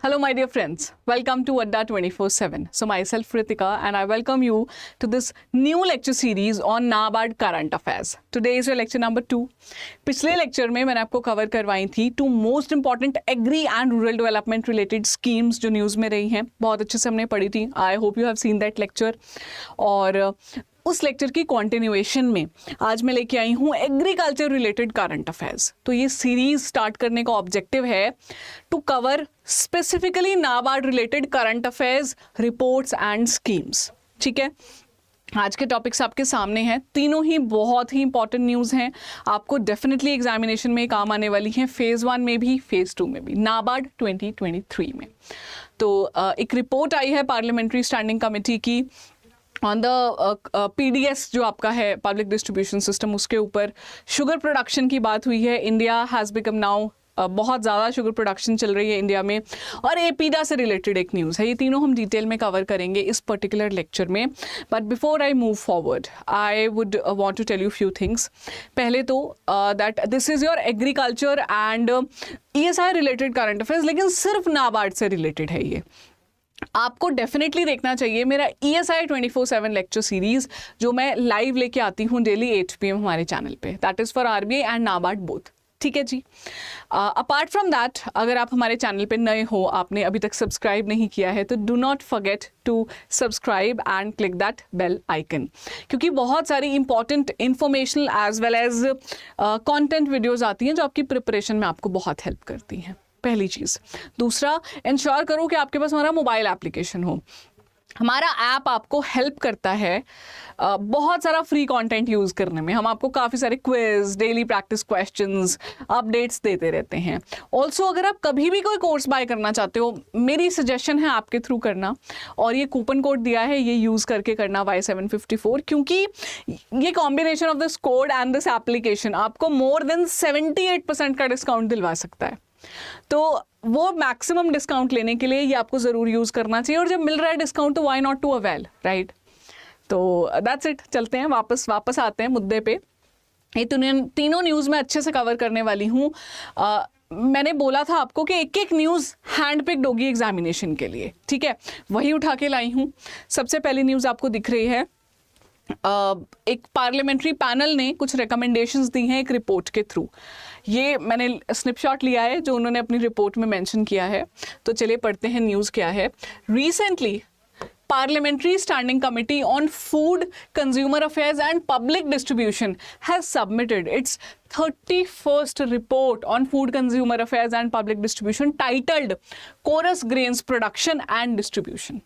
Hello, my dear friends. Welcome to Adda 24/7. So myself Ritika and I welcome you to this new lecture series on NABARD current affairs. Today is your lecture number 2. पिछले lecture में मैंने आपको cover करवाई थी 2 most important agri and rural development related schemes जो news में रही हैं. बहुत अच्छे से हमने पढ़ी थी. I hope you have seen that lecture. और उस लेक्चर की कॉन्टिन्यूएशन में आज मैं लेके आई हूँ एग्रीकल्चर रिलेटेड करंट अफेयर्स. तो ये सीरीज स्टार्ट करने का ऑब्जेक्टिव है to cover specifically NABARD related current affairs, reports and schemes. ठीक है, आज के टॉपिक्स आपके सामने हैं. तीनों ही बहुत ही इंपॉर्टेंट न्यूज़ हैं. आपको डेफिनेटली एग्जामिनेशन में काम आने वाली हैं, फेज़ 1 में भी, फेज़ 2 में भी, नाबार्ड 2023 में. तो एक रिपोर्ट आई है पार्लियामेंट्री स्टैंडिंग कमेटी की ऑन द PDS जो आपका है पब्लिक डिस्ट्रीब्यूशन सिस्टम, उसके ऊपर शुगर प्रोडक्शन की बात हुई है. इंडिया हैज़ बिकम नाउ, बहुत ज़्यादा शुगर प्रोडक्शन चल रही है इंडिया में, और एपीडा से रिलेटेड एक न्यूज़ है. ये तीनों हम डिटेल में कवर करेंगे इस पर्टिकुलर लेक्चर में. But before I move forward I would want to tell you few things. पहले तो that this is your agriculture and ESI related current affairs, लेकिन सिर्फ नाबार्ड से रिलेटेड है. ये आपको डेफिनेटली देखना चाहिए मेरा ESI 24/7 लेक्चर सीरीज जो मैं लाइव लेके आती हूँ डेली 8 PM हमारे चैनल पे. That is for RBI and NABARD both. ठीक है जी. अपार्ट फ्रॉम दैट, अगर आप हमारे चैनल पे नए हो, आपने अभी तक सब्सक्राइब नहीं किया है, तो do not forget to subscribe and click that bell icon, क्योंकि बहुत सारी important informational as well as content videos आती हैं जो आपकी प्रिपरेशन में आपको बहुत हेल्प करती हैं. पहली चीज़. दूसरा, इंश्योर करो कि आपके पास हमारा मोबाइल एप्लीकेशन हो. हमारा ऐप आपको हेल्प करता है बहुत सारा फ्री कंटेंट यूज़ करने में. हम आपको काफ़ी सारे quiz, daily practice questions, updates देते रहते हैं. ऑल्सो अगर आप कभी भी कोई कोर्स बाय करना चाहते हो, मेरी सजेशन है आपके थ्रू करना. और ये कूपन कोड दिया है, ये यूज़ करके करना Y754, क्योंकि ये combination of this code and this application आपको मोर देन 78% का डिस्काउंट दिलवा सकता है. तो वो मैक्सिमम डिस्काउंट लेने के लिए ये आपको ज़रूर यूज़ करना चाहिए, और जब मिल रहा है डिस्काउंट तो why not to avail, right. तो दैट्स इट. चलते हैं, वापस आते हैं मुद्दे पे. ये तीनों न्यूज़ मैं अच्छे से कवर करने वाली हूँ. मैंने बोला था आपको कि एक एक न्यूज़ हैंड पिक्ड होगी एग्जामिनेशन के लिए. ठीक है, वही उठा के लाई हूँ. सबसे पहली न्यूज़ आपको दिख रही है. एक पार्लियामेंट्री पैनल ने कुछ रिकमेंडेशंस दी हैं एक रिपोर्ट के थ्रू. ये मैंने स्नैपशॉट लिया है जो उन्होंने अपनी रिपोर्ट में मेंशन किया है. तो चलिए पढ़ते हैं न्यूज़ क्या है. Recently Parliamentary Standing Committee on Food, Consumer Affairs and Public Distribution has submitted its 31st report on Food, Consumer Affairs and Public Distribution titled Coarse Grains Production and Distribution.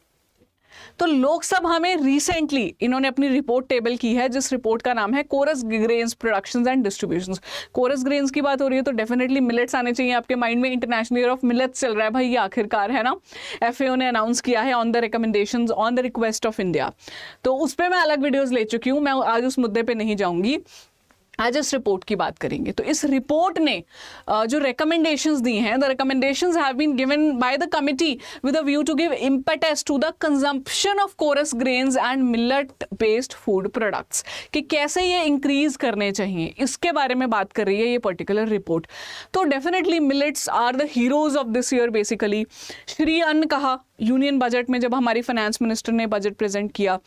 तो लोकसभा में रिसेंटली इन्होंने अपनी report table की है, जिस report का नाम है coarse grains productions and distributions. Coarse grains की बात हो रही है तो डेफिनेटली मिलेट्स आने चाहिए आपके माइंड में. इंटरनेशनल ईयर ऑफ मिलेट्स चल रहा है भाई, ये आखिरकार है ना. FAO ने अनाउंस किया है on the recommendations on the request of India. तो उस पर मैं अलग वीडियोज ले चुकी हूँ, मैं आज उस मुद्दे पर नहीं जाऊँगी. आज इस रिपोर्ट की बात करेंगे. तो इस रिपोर्ट ने जो रिकमेंडेशंस दी हैं, the recommendations have been given by the committee with a view to give impetus to the consumption of coarse grains and millet based food products, कि कैसे ये इंक्रीज करने चाहिए, इसके बारे में बात कर रही है ये पर्टिकुलर रिपोर्ट. तो definitely millets are the heroes of this year basically. Shri Anna कहा यूनियन बजट में, जब हमारी फाइनेंस मिनिस्टर ने बजट प्रेजेंट किया,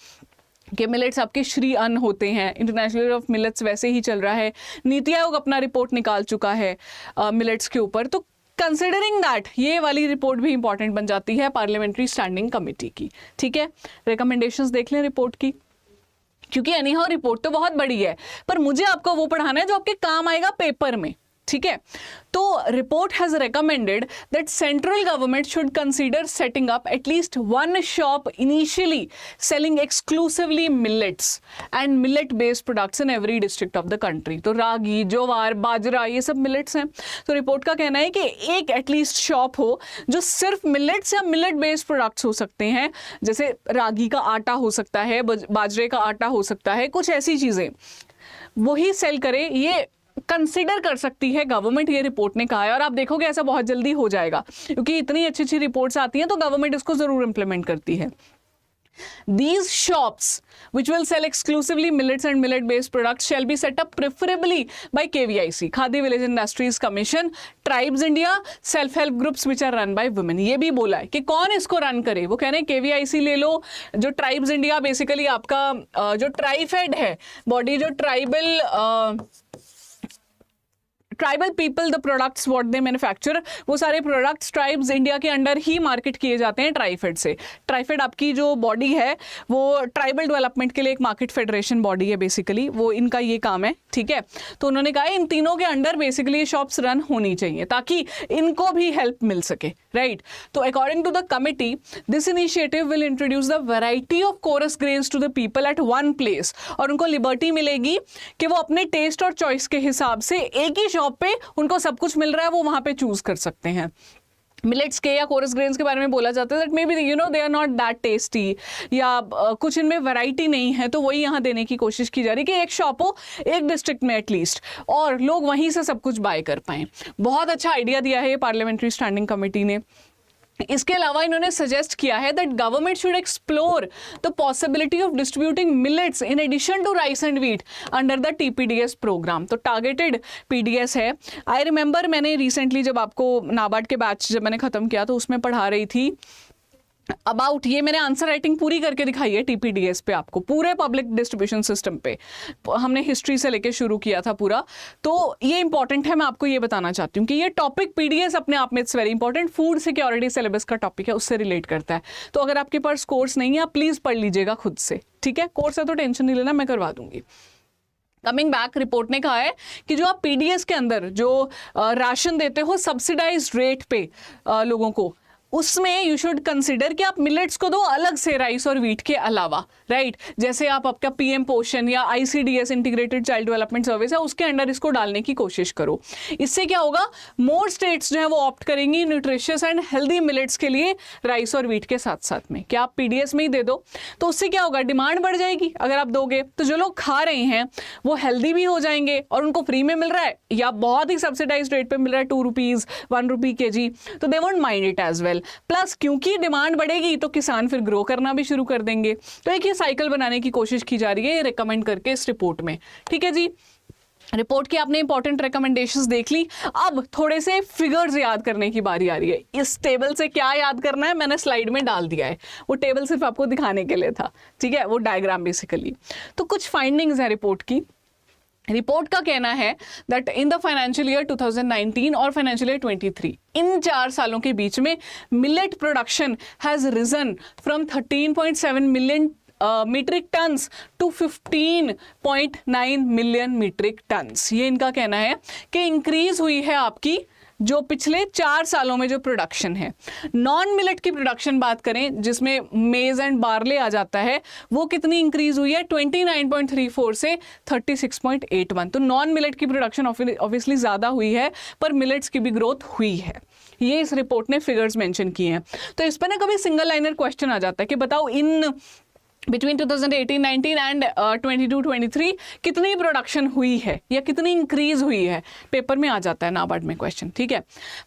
कि मिलेट्स आपके श्री अन्न होते हैं. इंटरनेशनल ईयर ऑफ मिलेट्स वैसे ही चल रहा है. नीति आयोग अपना रिपोर्ट निकाल चुका है मिलेट्स के ऊपर. तो कंसिडरिंग दैट ये वाली रिपोर्ट भी इंपॉर्टेंट बन जाती है पार्लियामेंट्री स्टैंडिंग कमेटी की. ठीक है, रिकमेंडेशंस देख लें रिपोर्ट की, क्योंकि एनीहाउ रिपोर्ट तो बहुत बड़ी है, पर मुझे आपको वो पढ़ाना है जो आपके काम आएगा पेपर में. ठीक है, तो report has recommended that central government should consider setting up at least one shop initially selling exclusively millets and millet based products in every district of the country. तो रागी, ज्वार, बाजरा, ये सब मिलेट्स हैं. तो रिपोर्ट का कहना है कि एक एटलीस्ट शॉप हो जो सिर्फ मिलेट्स या मिलेट बेस्ड प्रोडक्ट्स हो सकते हैं, जैसे रागी का आटा हो सकता है, बाजरे का आटा हो सकता है, कुछ ऐसी चीज़ें वही सेल करे. ये कंसिडर कर सकती है गवर्नमेंट, ये रिपोर्ट ने कहा है. और आप देखोगे ऐसा बहुत जल्दी हो जाएगा, क्योंकि इतनी अच्छी अच्छी रिपोर्ट्स आती हैं तो गवर्नमेंट इसको ज़रूर इंप्लीमेंट करती है. These shops, which will sell exclusively millets and millet-based products, shall be set up preferably by KVIC, Khadi Village Industries Commission, Tribes India, self-help groups which are run by women. ये भी बोला है कि कौन इसको run करे. वो कह रहे हैं KVIC ले लो, जो ट्राइब्स इंडिया बेसिकली आपका जो ट्राइफेड है बॉडी, जो tribal people, the products what they manufacture, वो सारे प्रोडक्ट्स ट्राइब्स इंडिया के अंडर ही मार्केट किए जाते हैं ट्राइफेड से. ट्राइफेड आपकी जो बॉडी है वो ट्राइबल डेवलपमेंट के लिए एक मार्केट फेडरेशन बॉडी है बेसिकली, वो इनका ये काम है. ठीक है, तो उन्होंने कहा इन तीनों के अंडर बेसिकली ये शॉप्स रन होनी चाहिए ताकि इनको भी हेल्प मिल सके. राइट, तो according to the committee this initiative will introduce the variety of coarse grains to the people at one place, और उनको लिबर्टी मिलेगी कि वो अपने टेस्ट और चॉइस के हिसाब से एक ही पे उनको सब कुछ मिल रहा है, वो वहां पे चूज कर सकते हैं. मिलेट्स के या कोरस ग्रेन्स के बारे में बोला जाता है that may be you know they are not that tasty, या कुछ इनमें वैरायटी नहीं है, तो वही यहाँ देने की कोशिश की जा रही है कि एक शॉप हो एक डिस्ट्रिक्ट में एटलीस्ट, और लोग वहीं से सब कुछ बाय कर पाएं. बहुत अच्छा आइडिया दिया है ये पार्लियामेंट्री स्टैंडिंग कमेटी ने. इसके अलावा इन्होंने सजेस्ट किया है that government should explore the possibility of distributing millets in addition to rice and wheat under the TPDS programme. तो टारगेटेड PDS है. आई रिमेंबर मैंने रिसेंटली जब आपको नाबार्ड के बैच जब मैंने खत्म किया तो उसमें पढ़ा रही थी अबाउट, ये मैंने आंसर राइटिंग पूरी करके दिखाई है TPDS पे, आपको पूरे पब्लिक डिस्ट्रीब्यूशन सिस्टम पे हमने हिस्ट्री से लेके शुरू किया था पूरा. तो ये इंपॉर्टेंट है, मैं आपको ये बताना चाहती हूँ कि ये टॉपिक PDS अपने आप में it's very important, food security syllabus का टॉपिक है, उससे रिलेट करता है. तो अगर आपके पास कोर्स नहीं है आप प्लीज पढ़ लीजिएगा खुद से. ठीक है, कोर्स है तो टेंशन नहीं लेना, मैं करवा दूंगी. कमिंग बैक, रिपोर्ट ने कहा है कि जो आप PDS के अंदर जो राशन देते हो सब्सिडाइज्ड रेट पे लोगों को, उसमें यू शुड कंसिडर कि आप मिलेट्स को दो अलग से राइस और व्हीट के अलावा. राइट, जैसे आप आपका PM पोषण या ICDS integrated child development service है उसके अंडर इसको डालने की कोशिश करो. इससे क्या होगा, मोर स्टेट्स जो है वो ऑप्ट करेंगी न्यूट्रिशियस एंड हेल्दी मिलेट्स के लिए राइस और व्हीट के साथ साथ में. क्या आप PDS में ही दे दो तो उससे क्या होगा, डिमांड बढ़ जाएगी. अगर आप दोगे तो जो लोग खा रहे हैं वो हेल्दी भी हो जाएंगे और उनको फ्री में मिल रहा है या बहुत ही सब्सिडाइज रेट पे मिल रहा है, 2 रुपीज 1 रुपी kg, तो they won't mind it as well. Plus क्योंकि डिमांड बढ़ेगी तो किसान फिर ग्रो करना भी शुरू कर देंगे. तो एक ये साइकिल बनाने की कोशिश की जा रही है, ये रिकमेंड करके इस रिपोर्ट में. ठीक है जी, रिपोर्ट की आपने इंपॉर्टेंट रिकमेंडेशंस देख ली. अब थोड़े से फिगर्स याद करने की बारी आ रही है. इस टेबल से क्या याद करना है मैंने स्लाइड में डाल दिया है, वो टेबल सिर्फ आपको दिखाने के लिए था. ठीक है, वो डायग्राम बेसिकली. तो कुछ फाइंडिंग्स है रिपोर्ट की. रिपोर्ट का कहना है that in the financial year 2019 और फाइनेंशियल ईयर 23, इन 4 सालों के बीच में millet production has risen from 13.7 million metric tonnes to 15.9 million metric tonnes. ये इनका कहना है कि इंक्रीज हुई है आपकी जो पिछले 4 सालों में जो प्रोडक्शन है. नॉन मिलेट की प्रोडक्शन बात करें जिसमें मेज एंड बार्ले आ जाता है, वो कितनी इंक्रीज हुई है, 29.34 से 36.81. तो नॉन मिलेट की प्रोडक्शन ऑब्वियसली ज्यादा हुई है पर मिलेट्स की भी ग्रोथ हुई है. ये इस रिपोर्ट ने फिगर्स मेंशन किए हैं. तो इस पर ना कभी सिंगल लाइनर क्वेश्चन आ जाता है कि बताओ इन बिटवीन 2018-19 एंड 22-23 कितनी प्रोडक्शन हुई है या कितनी इंक्रीज हुई है, पेपर में आ जाता है नाबार्ड में क्वेश्चन. ठीक है,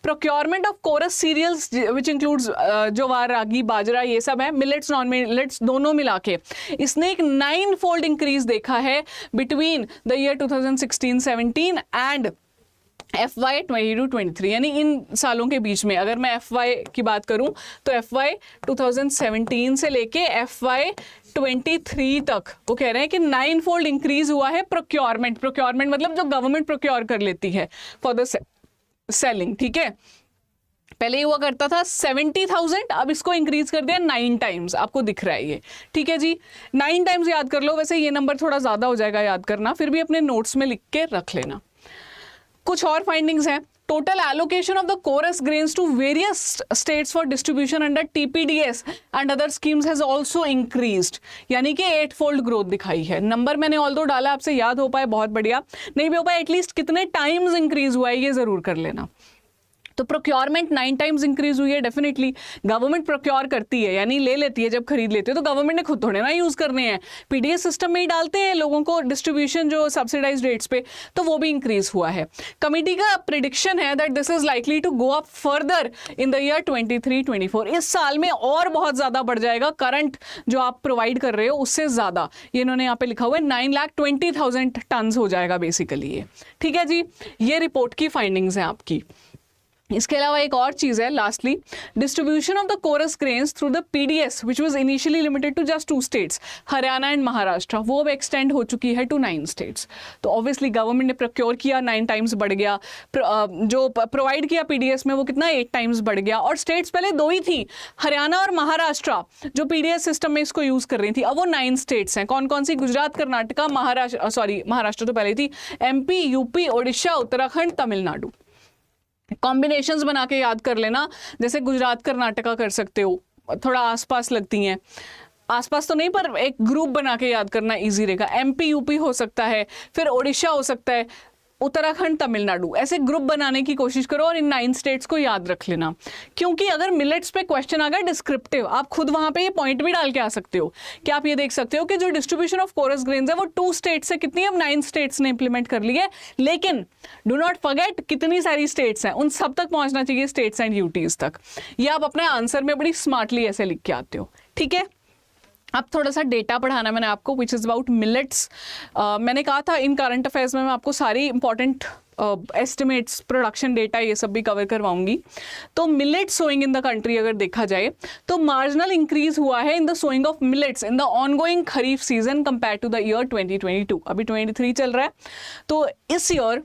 procurement of coarse cereals which includes jowar ragi bajra ये सब है, मिलेट्स नॉन मिलेट्स दोनों मिला के इसने एक 9-fold इंक्रीज देखा है between the year 2016-17 and FY 22-23, यानी इन सालों के बीच में. अगर मैं FY की बात करूं तो FY 2017 से लेके FY 23 तक वो कह रहे हैं कि 9-fold इंक्रीज हुआ है प्रोक्योरमेंट मतलब जो गवर्नमेंट प्रोक्योर कर लेती है फॉर द सेलिंग. ठीक है, पहले ये हुआ करता था 70,000, अब इसको इंक्रीज कर दिया 9 टाइम्स. आपको दिख रहा है ये. ठीक है जी, 9 टाइम्स याद कर लो. वैसे ये नंबर थोड़ा ज्यादा हो जाएगा याद करना, फिर भी अपने नोट्स में लिख के रख लेना. कुछ और फाइंडिंग्स हैं. Total allocation of the coarse grains to various states for distribution under TPDS and other schemes has also increased, यानी कि 8-fold ग्रोथ दिखाई है. नंबर मैंने ऑल्दो डाला, आपसे याद हो पाए बहुत बढ़िया, नहीं भी हो पाए एटलीस्ट कितने टाइम्स इंक्रीज हुआ है ये जरूर कर लेना. तो प्रोक्योरमेंट 9 टाइम्स इंक्रीज हुई है। डेफिनेटली गवर्नमेंट प्रोक्योर करती है, यानी ले लेती है, जब खरीद लेती है तो गवर्नमेंट ने खुद थोड़े ना यूज करने हैं, पीडीएस सिस्टम में ही डालते हैं लोगों को डिस्ट्रीब्यूशन जो सब्सिडाइज रेट्स पे, तो वो भी इंक्रीज हुआ है। कमिटी का प्रिडिक्शन है that this is likely to go up further in the year 23-24। इस साल में और बहुत ज्यादा बढ़ जाएगा, करंट जो आप प्रोवाइड कर रहे हो उससे ज्यादा। ये इन्होंने यहाँ पे लिखा हुआ है 9,20,000 टन हो जाएगा बेसिकली ये। ठीक है जी, ये रिपोर्ट की फाइंडिंग्स हैं आपकी। इसके अलावा एक और चीज़ है lastly, distribution of the coarse grains through the PDS which was initially limited to just 2 states, Haryana and Maharashtra, वो अब एक्सटेंड हो चुकी है टू 9 स्टेट्स। तो ऑब्वियसली गवर्नमेंट ने प्रोक्योर किया, 9 टाइम्स बढ़ गया, जो प्रोवाइड किया पीडीएस में वो कितना 8 टाइम्स बढ़ गया। और स्टेट्स पहले 2 ही थी, हरियाणा और महाराष्ट्र, जो पीडीएस सिस्टम में इसको यूज कर रही थी, अब वो 9 स्टेट्स हैं। कौन कौन सी? गुजरात, कर्नाटका, महाराष्ट्र तो पहले थी, MP, UP, Odisha, Uttarakhand, Tamil Nadu. Combinations बना के याद कर लेना, जैसे गुजरात कर्नाटका कर सकते हो, थोड़ा आसपास लगती हैं, आसपास तो नहीं पर एक ग्रुप बना के याद करना इजी रहेगा। एमपी यूपी हो सकता है, फिर ओडिशा हो सकता है, उत्तराखंड, तमिलनाडु, ऐसे ग्रुप बनाने की कोशिश करो और इन 9 स्टेट्स को याद रख लेना। क्योंकि अगर मिलेट्स पे क्वेश्चन आ गया डिस्क्रिप्टिव, आप खुद वहां पे ये पॉइंट भी डाल के आ सकते हो कि आप ये देख सकते हो कि जो डिस्ट्रीब्यूशन ऑफ कोरस ग्रेन्स है वो 2 स्टेट्स से कितनी, अब 9 स्टेट्स ने इंप्लीमेंट कर ली है। लेकिन डू नॉट फॉरगेट कितनी सारी स्टेट्स हैं, उन सब तक पहुंचना चाहिए, स्टेट्स एंड यूटीज तक। ये आप अपने आंसर में बड़ी स्मार्टली ऐसे लिख के आते हो। ठीक है, अब थोड़ा सा डेटा पढ़ाना मैंने आपको, विच इज़ अबाउट मिलेट्स। मैंने कहा था इन करंट अफेयर्स में मैं आपको सारी इंपॉर्टेंट एस्टिमेट्स, प्रोडक्शन डेटा, ये सब भी कवर करवाऊंगी। तो millet sowing in the country अगर देखा जाए तो मार्जिनल इंक्रीज हुआ है in the sowing of millets in the ongoing kharif season compare to the year 2022। अभी 23 चल रहा है, तो इस ईयर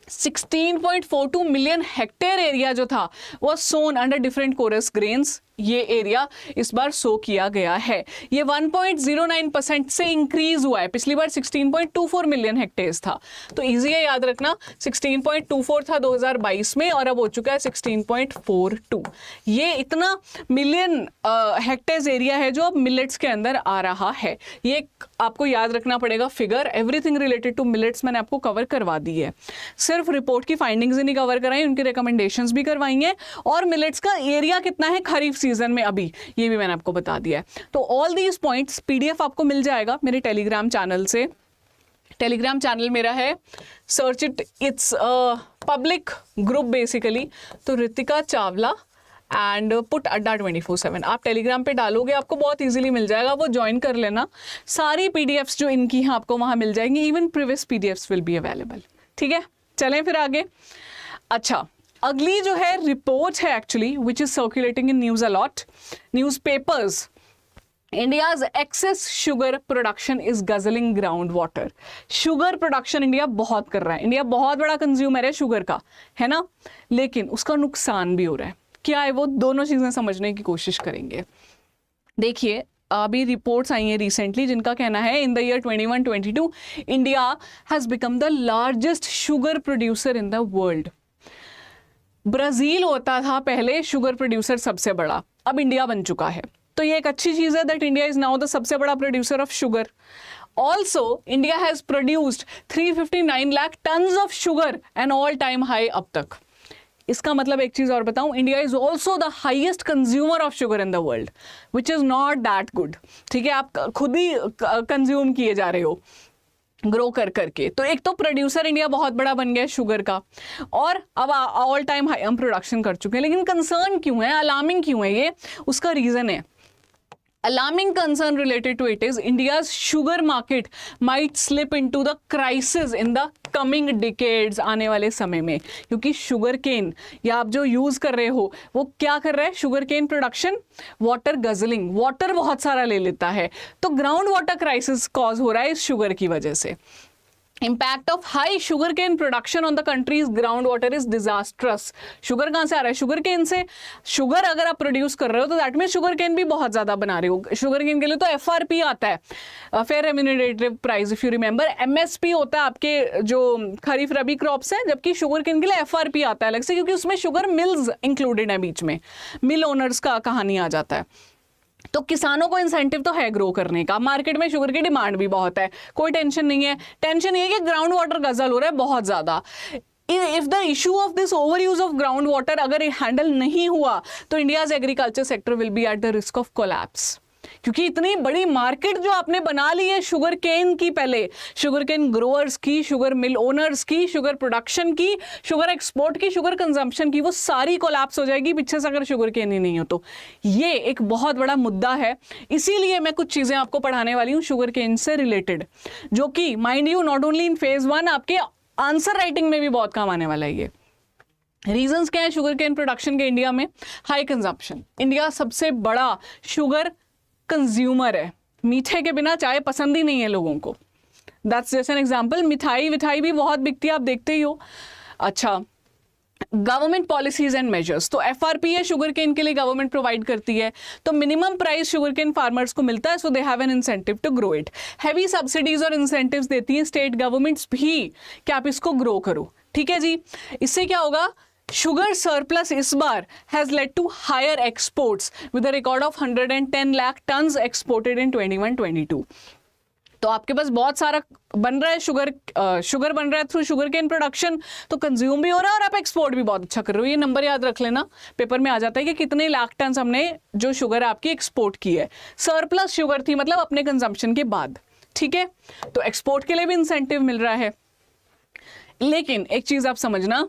16.42 मिलियन हेक्टेयर एरिया जो था वो सोन अंडर डिफरेंट कोरस ग्रेन्स, ये एरिया इस बार सो किया गया है। ये 1.09% से इंक्रीज हुआ है, पिछली बार 16.24 मिलियन हेक्टेयर्स था। तो इजी है याद रखना, 16.24 था 2022 में और अब हो चुका है 16.42। ये इतना मिलियन हेक्टेयर्स एरिया है जो अब मिलेट्स के अंदर आ रहा है। ये आपको याद रखना पड़ेगा figure. Everything related to millets मैंने आपको कवर करवा दी है, सिर्फ रिपोर्ट की फाइंडिंग्स ही नहीं कवर कराई, उनकी रिकमेंडेशंस भी करवाई हैं, और मिलेट्स का एरिया कितना है खरीफ सीजन में अभी, ये भी मैंने आपको बता दिया है। तो ऑल दीज पॉइंट्स पीडीएफ आपको मिल जाएगा मेरे टेलीग्राम चैनल से। टेलीग्राम चैनल मेरा है, search it, it's public group basically. तो रितिका चावला एंड पुट अड्डा 24/7 आप टेलीग्राम पे डालोगे, आपको बहुत इजीली मिल जाएगा, वो ज्वाइन कर लेना। सारी पीडीएफ्स जो इनकी हैं आपको वहाँ मिल जाएंगी, even previous PDFs will be available. ठीक है, चलें फिर आगे। अच्छा, अगली जो है रिपोर्ट है actually which is circulating in news a lot, newspapers. India's excess sugar production is guzzling ground water. Sugar production India बहुत कर रहा है, इंडिया बहुत बड़ा कंज्यूमर है शुगर का, है ना, लेकिन उसका नुकसान भी हो रहा है। क्या है वो, दोनों चीजें समझने की कोशिश करेंगे। देखिए, अभी रिपोर्ट्स आई हैं रिसेंटली जिनका कहना है in the year 21-22 India has become the largest sugar producer in the world. Brazil होता था पहले शुगर प्रोड्यूसर सबसे बड़ा, अब इंडिया बन चुका है। तो ये एक अच्छी चीज है that India is now the सबसे बड़ा producer of sugar. Also India has produced 359 lakh tons of sugar, an all time high अब तक। इसका मतलब एक चीज और बताऊं, India is also the highest consumer of sugar in the world, which is not that good. ठीक है, आप खुद ही कंज्यूम किए जा रहे हो ग्रो कर करके। तो एक तो प्रोड्यूसर इंडिया बहुत बड़ा बन गया शुगर का, और अब ऑल टाइम हाई हम प्रोडक्शन कर चुके हैं। लेकिन कंसर्न क्यों है, अलार्मिंग क्यों है ये, उसका रीजन है, alarming concern related to it is India's sugar market might slip into the crisis in the coming decades, आने वाले समय में। क्योंकि शुगर केन या आप जो यूज कर रहे हो वो क्या कर रहा है, sugar cane production water guzzling, water बहुत सारा ले लेता है, तो ग्राउंड वाटर क्राइसिस कॉज हो रहा है इस शुगर की वजह से। Impact of high sugar cane production on the country's ground water is disastrous. Sugar कहाँ से आ रहा है, शुगर केन से। शुगर अगर आप प्रोड्यूस कर रहे हो तो दैट मीन शुगर केन भी बहुत ज्यादा बना रहे हो। शुगर केन के लिए तो FRP आता है, fair remunerative price, if you remember. MSP होता है आपके जो खरीफ रबी क्रॉप्स हैं, जबकि शुगर केन के लिए FRP आता है अलग से, क्योंकि उसमें शुगर मिल्स इंक्लूडेड है, बीच में मिल ओनर्स का कहानी आ जाता है। तो किसानों को इंसेंटिव तो है ग्रो करने का, मार्केट में शुगर की डिमांड भी बहुत है, कोई टेंशन नहीं है। टेंशन ये है कि ग्राउंड वाटर गजल हो रहा है बहुत ज्यादा। If the issue of this over use of ground water अगर हैंडल नहीं हुआ तो India's agriculture sector will be at the risk of collapse, क्योंकि इतनी बड़ी मार्केट जो आपने बना ली है शुगर केन की, पहले शुगर केन ग्रोअर्स की, शुगर मिल ओनर्स की, शुगर प्रोडक्शन की, शुगर एक्सपोर्ट की, शुगर कंजम्पशन की, वो सारी कोलैप्स हो जाएगी पीछे से अगर शुगर केन ही नहीं हो तो। ये एक बहुत बड़ा मुद्दा है, इसीलिए मैं कुछ चीजें आपको पढ़ाने वाली हूँ शुगर केन से रिलेटेड, जो कि mind you not only in phase 1 आपके आंसर राइटिंग में भी बहुत काम आने वाला है। ये रीजंस क्या है शुगर केन प्रोडक्शन के इंडिया में? हाई कंजम्पशन, इंडिया सबसे बड़ा शुगर कंज्यूमर है, मीठे के बिना चाय पसंद ही नहीं है लोगों को। That's just an example. मिठाई विठाई भी बहुत बिकती है, आप देखते ही हो। अच्छा, गवर्नमेंट पॉलिसीज एंड मेजर्स, तो एफआरपी है शुगर केन के लिए गवर्नमेंट प्रोवाइड करती है, तो minimum price sugar cane farmers को मिलता है, so they have an incentive to grow it. Heavy subsidies और इंसेंटिव्स देती हैं स्टेट गवर्नमेंट्स भी कि आप इसको ग्रो करो, ठीक है जी। इससे क्या होगा? शुगर सरप्लस इस बार has led to higher exports with a record of 110 lakh tons exported in 21-22। तो आपके पास बहुत सारा बन रहा है शुगर बन रहा है थ्रू शुगर केन प्रोडक्शन, तो कंज्यूम भी हो रहा है और आप एक्सपोर्ट भी बहुत अच्छा कर रहे हो। ये नंबर याद रख लेना, पेपर में आ जाता है कि कितने लाख टन हमने जो शुगर आपकी एक्सपोर्ट की है। सरप्लस शुगर थी मतलब अपने कंजम्पशन के बाद, ठीक है। तो एक्सपोर्ट के लिए भी इंसेंटिव मिल रहा है। लेकिन एक चीज आप समझना,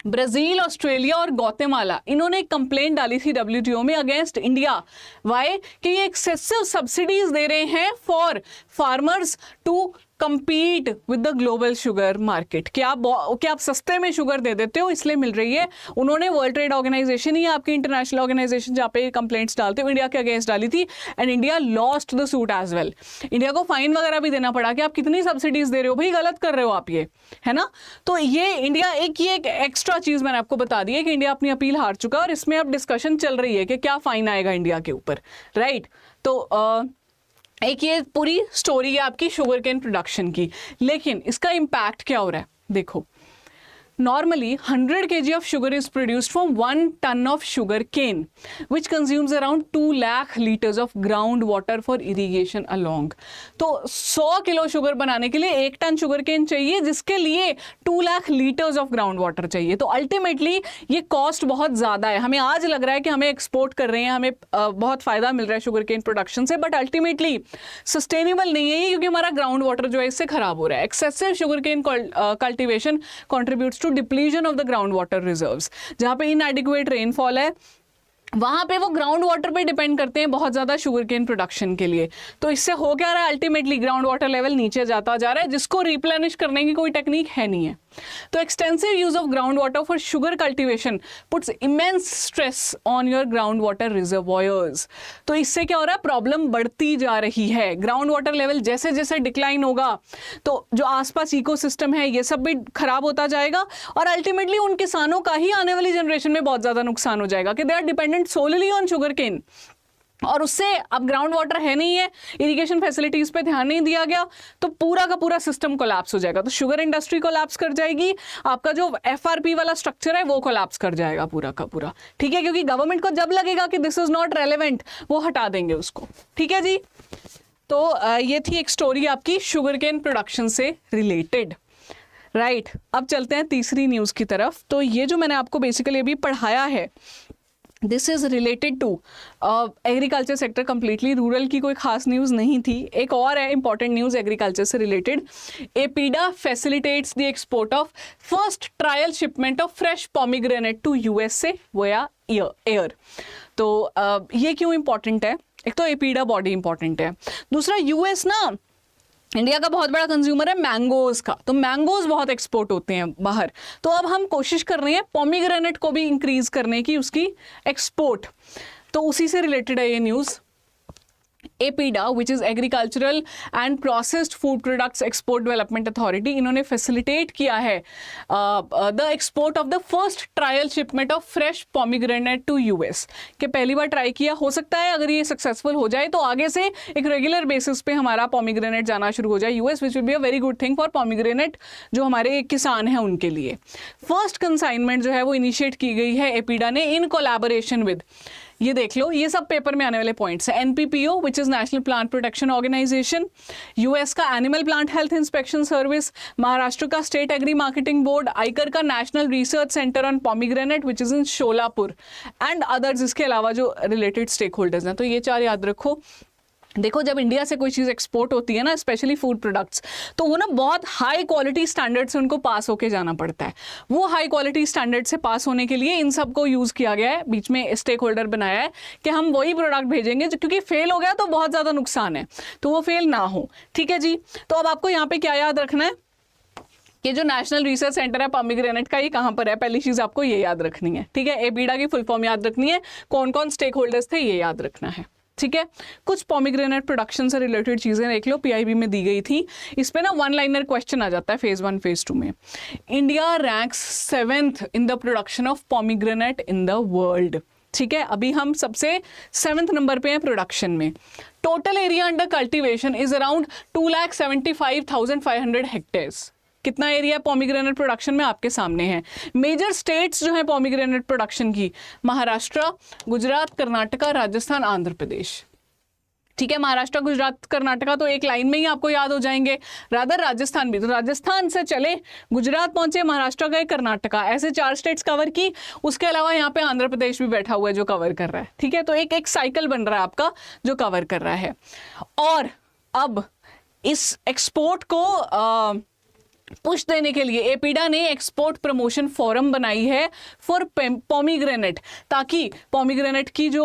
ब्राजील, ऑस्ट्रेलिया और ग्वाटेमाला, इन्होंने एक कंप्लेंट डाली थी WTO में अगेंस्ट इंडिया। वाई? कि ये एक्सेसिव सब्सिडीज दे रहे हैं for farmers to compete with the global sugar market, कि आप सस्ते में शुगर दे देते हो इसलिए मिल रही है। उन्होंने वर्ल्ड ट्रेड ऑर्गेनाइजेशन ही आपकी इंटरनेशनल ऑर्गेनाइजेशन जहाँ पे कंप्लेंट्स डालते हो इंडिया के अगेंस्ट डाली थी, and India lost the suit as well. India को फाइन वगैरह भी देना पड़ा कि आप कितनी सब्सिडीज दे रहे हो भाई, गलत कर रहे हो आप, ये है ना। तो ये इंडिया ये एक एक्स्ट्रा चीज मैंने आपको बता दी है कि इंडिया अपनी अपील हार चुका है और इसमें अब डिस्कशन चल रही है कि क्या फाइन आएगा इंडिया के ऊपर, राइट। तो एक ये पूरी स्टोरी है आपकी शुगर केन प्रोडक्शन की। लेकिन इसका इम्पैक्ट क्या हो रहा है? देखो, normally 100 kg of sugar is produced from 1 ton of sugar cane which consumes around 2 lakh liters of groundwater for irrigation along। तो 100 किलो शुगर बनाने के लिए 1 टन शुगर केन चाहिए, जिसके लिए 2 lakh litres of ground water चाहिए। तो अल्टीमेटली ये कॉस्ट बहुत ज़्यादा है। हमें आज लग रहा है कि हमें एक्सपोर्ट कर रहे हैं, हमें बहुत फ़ायदा मिल रहा है शुगर केन प्रोडक्शन से, बट अल्टीमेटली सस्टेनेबल नहीं है ये, क्योंकि हमारा ग्राउंड वाटर जो है इससे खराब हो रहा है। Excessive sugar cane cultivation contributes to depletion of the ground water reserves. जहां पे इनएडिक्वेट रेनफॉल है वहां पे वो ग्राउंड वाटर पे डिपेंड करते हैं बहुत ज्यादा शुगर केन प्रोडक्शन के लिए। तो इससे हो क्या रहा है? अल्टीमेटली ग्राउंड वाटर लेवल नीचे जाता जा रहा है, जिसको रिप्लेनिश करने की कोई टेक्निक है नहीं है। तो extensive use of ground water for sugar cultivation puts immense stress on your ground water reservoirs. तो इससे क्या हो रहा है? प्रॉब्लम बढ़ती जा रही है। ग्राउंड वाटर लेवल जैसे जैसे डिक्लाइन होगा तो जो आसपास इकोसिस्टम है ये सब भी खराब होता जाएगा, और अल्टीमेटली उन किसानों का ही आने वाली जनरेशन में बहुत ज्यादा नुकसान हो जाएगा कि they are dependent solely on sugar cane. और उससे अब ग्राउंड वाटर है नहीं है, इरिगेशन फैसिलिटीज पे ध्यान नहीं दिया गया, तो पूरा का पूरा सिस्टम कोलैप्स हो जाएगा। तो शुगर इंडस्ट्री कोलैप्स कर जाएगी, आपका जो एफआरपी वाला स्ट्रक्चर है वो कोलैप्स कर जाएगा पूरा का पूरा, ठीक है। क्योंकि गवर्नमेंट को जब लगेगा कि दिस इज नॉट रेलेवेंट वो हटा देंगे उसको, ठीक है जी। तो ये थी एक स्टोरी आपकी शुगर केन प्रोडक्शन से रिलेटेड, राइट। अब चलते हैं तीसरी न्यूज की तरफ। तो ये जो मैंने आपको बेसिकली अभी पढ़ाया है this is related to agriculture sector completely, rural की कोई खास न्यूज़ नहीं थी। एक और है इंपॉर्टेंट न्यूज़ एग्रीकल्चर से related. APEDA facilitates the export of first trial shipment of fresh pomegranate to USA via air. तो ये क्यों इंपॉर्टेंट है? एक तो एपीडा बॉडी इंपॉर्टेंट है, दूसरा US ना इंडिया का बहुत बड़ा कंज्यूमर है मैंगोज का, तो मैंगोज बहुत एक्सपोर्ट होते हैं बाहर। तो अब हम कोशिश कर रहे हैं पोमीग्रेनेट को भी इंक्रीज करने की, उसकी एक्सपोर्ट। तो उसी से रिलेटेड है ये news. APEDA which is agricultural and processed food products export development authority, इन्होंने फैसिलिटेट किया है the export of the first trial shipment of fresh pomegranate to US के पहली बार ट्राई किया। हो सकता है अगर ये सक्सेसफुल हो जाए तो आगे से एक रेगुलर बेसिस पे हमारा पोमीग्रेनेट जाना शुरू हो जाए US, which will be a very good thing for pomegranate जो हमारे किसान हैं उनके लिए। फर्स्ट कंसाइनमेंट जो है वो इनिशिएट की गई है एपीडा ने इन कोलैबोरेशन विद ये देख लो, ये सब पेपर में आने वाले पॉइंट्स है। NPPO which is National Plant Protection Organization, US का animal plant health inspection service, Maharashtra का state agri marketing board, ICAR का National Research Centre on pomegranate which is in Solapur and others, इसके अलावा जो रिलेटेड स्टेक होल्डर्स हैं। तो ये 4 याद रखो। देखो, जब इंडिया से कोई चीज़ एक्सपोर्ट होती है ना, स्पेशली फूड प्रोडक्ट्स, तो वो ना बहुत हाई क्वालिटी स्टैंडर्ड से उनको पास होके जाना पड़ता है। वो हाई क्वालिटी स्टैंडर्ड से पास होने के लिए इन सब को यूज़ किया गया है, बीच में स्टेक होल्डर बनाया है कि हम वही प्रोडक्ट भेजेंगे जो, क्योंकि फेल हो गया तो बहुत ज़्यादा नुकसान है, तो वो फेल ना हो। ठीक है जी। तो अब आपको यहाँ पे क्या याद रखना है कि जो नेशनल रिसर्च सेंटर है पॉमीग्रेनेट का, ये कहाँ पर है, पहली चीज़ आपको ये याद रखनी है। ठीक है, एपीडा की फुल फॉर्म याद रखनी है, कौन कौन स्टेक होल्डर्स थे ये याद रखना है। ठीक है, कुछ पॉमीग्रेनेट प्रोडक्शन से रिलेटेड चीज़ें देख लो, पीआईबी में दी गई थी। इस पे ना 1 लाइनर क्वेश्चन आ जाता है फेज 1 फेज 2 में। India ranks 7th in the production of pomegranate in the world. ठीक है, अभी हम सबसे 7th नंबर पे हैं प्रोडक्शन में। Total area under cultivation is around 2,75,500 hectares. कितना एरिया पॉमीग्रेनेट प्रोडक्शन में आपके सामने है। मेजर स्टेट्स जो है पॉमीग्रेनेट प्रोडक्शन की, महाराष्ट्र, गुजरात, कर्नाटका, राजस्थान, आंध्र प्रदेश। ठीक है, महाराष्ट्र, गुजरात, कर्नाटका तो एक लाइन में ही आपको याद हो जाएंगे। रादर राजस्थान भी, तो राजस्थान से चले, गुजरात पहुंचे, महाराष्ट्र गए, कर्नाटका, ऐसे 4 स्टेट्स कवर की। उसके अलावा यहाँ पे आंध्र प्रदेश भी बैठा हुआ है जो कवर कर रहा है। ठीक है, तो एक साइकिल बन रहा है आपका जो कवर कर रहा है। और अब इस एक्सपोर्ट को पुश देने के लिए एपीडा ने एक्सपोर्ट प्रमोशन फोरम बनाई है फॉर पॉमीग्रेनेट, ताकि पॉमीग्रेनेट की जो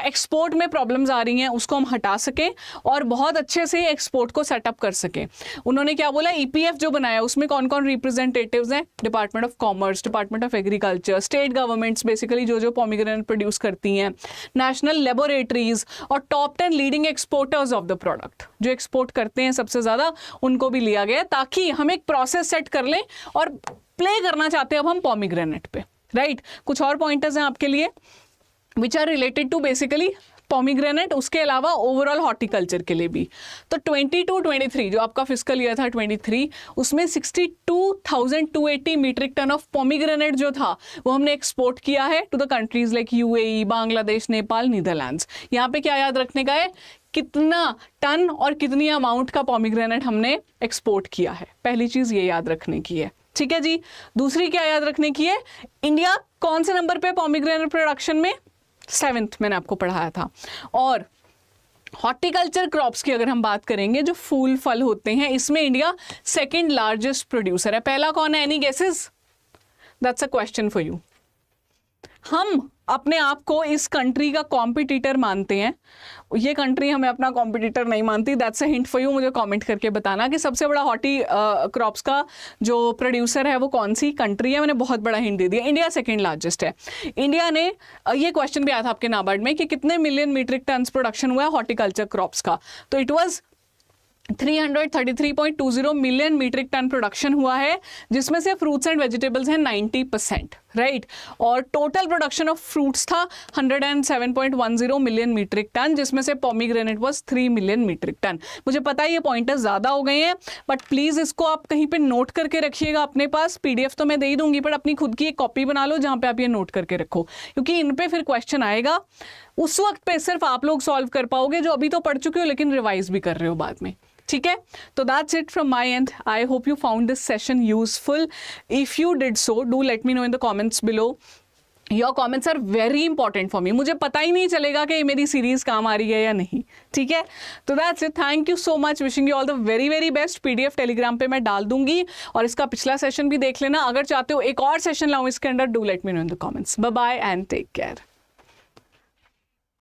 एक्सपोर्ट में प्रॉब्लम्स आ रही हैं उसको हम हटा सकें और बहुत अच्छे से एक्सपोर्ट को सेटअप कर सकें। उन्होंने क्या बोला, ईपीएफ जो बनाया उसमें कौन कौन रिप्रेजेंटेटिव्स हैं, department of commerce, department of agriculture, state governments basically जो पॉमीग्रेनेट प्रोड्यूस करती हैं, नेशनल लेबोरेटरीज और top 10 leading exporters of the product, जो एक्सपोर्ट करते हैं सबसे ज़्यादा, उनको भी लिया गया ताकि हम एक प्रोसेस सेट कर लें और प्ले करना चाहते हैं अब हम पॉमीग्रेनेट पे। राइट, कुछ और पॉइंटर्स हैं आपके लिए which are related to basically pomegranate, उसके अलावा ओवरऑल हॉर्टिकल्चर के लिए भी। तो 22-23 जो आपका फिस्कल ईयर था 23, उसमें 62,280 मीट्रिक टन ऑफ पॉमीग्रेनेट जो था वो हमने एक्सपोर्ट किया है to the countries like UAE, Bangladesh, Nepal, Netherlands. यहाँ पे क्या याद रखने का है, कितना टन और कितनी अमाउंट का पॉमीग्रेनेट हमने एक्सपोर्ट किया है, पहली चीज ये याद रखने की है। ठीक है जी। दूसरी क्या याद रखने की है, इंडिया कौन से नंबर पे पॉमीग्रेनेट प्रोडक्शन में, 7th मैंने आपको पढ़ाया था। और हॉर्टिकल्चर क्रॉप्स की अगर हम बात करेंगे, जो फूल फल होते हैं, इसमें इंडिया 2nd लार्जेस्ट प्रोड्यूसर है। पहला कौन है, any guesses? That's a question for you. हम अपने आप को इस कंट्री का कॉम्पिटिटर मानते हैं, ये कंट्री हमें अपना कॉम्पिटिटर नहीं मानती। That's a hint for you. मुझे कमेंट करके बताना कि सबसे बड़ा हॉर्टी क्रॉप्स का जो प्रोड्यूसर है वो कौन सी कंट्री है। मैंने बहुत बड़ा हिंट दे दिया, इंडिया 2nd लार्जेस्ट है। इंडिया ने, ये क्वेश्चन भी आया था आपके नाबार्ड में कि कितने मिलियन मीट्रिक टन प्रोडक्शन हुआ है हॉर्टिकल्चर क्रॉप्स का, तो it was 333.20 million metric ton production हुआ है, जिसमें से फ्रूट्स एंड वेजिटेबल्स हैं 90%। राइट, और टोटल प्रोडक्शन ऑफ फ्रूट्स था 107.10 मिलियन मीट्रिक टन, जिसमें से pomegranate was 3 million metric ton. मुझे पता है ये पॉइंटर्स ज़्यादा हो गए हैं, बट प्लीज़ इसको आप कहीं पे नोट करके रखिएगा अपने पास। पीडीएफ तो मैं दे ही दूंगी, बट अपनी खुद की एक कॉपी बना लो जहाँ पे आप ये नोट करके रखो, क्योंकि इन पे फिर क्वेश्चन आएगा। उस वक्त पे सिर्फ आप लोग सॉल्व कर पाओगे जो अभी तो पढ़ चुके हो लेकिन रिवाइज भी कर रहे हो बाद में। ठीक है, तो that's it from my end. I hope you found this session useful. If you did so, do let me know in the comments below. Your comments are very important for me. मुझे पता ही नहीं चलेगा कि मेरी series काम आ रही है या नहीं। ठीक है, तो that's it. Thank you so much, wishing you all the very very best. PDF Telegram पे मैं डाल दूंगी और इसका पिछला सेशन भी देख लेना। अगर चाहते हो एक और सेशन लाऊं इसके अंदर, do let me know in the comments. Bye bye and take care.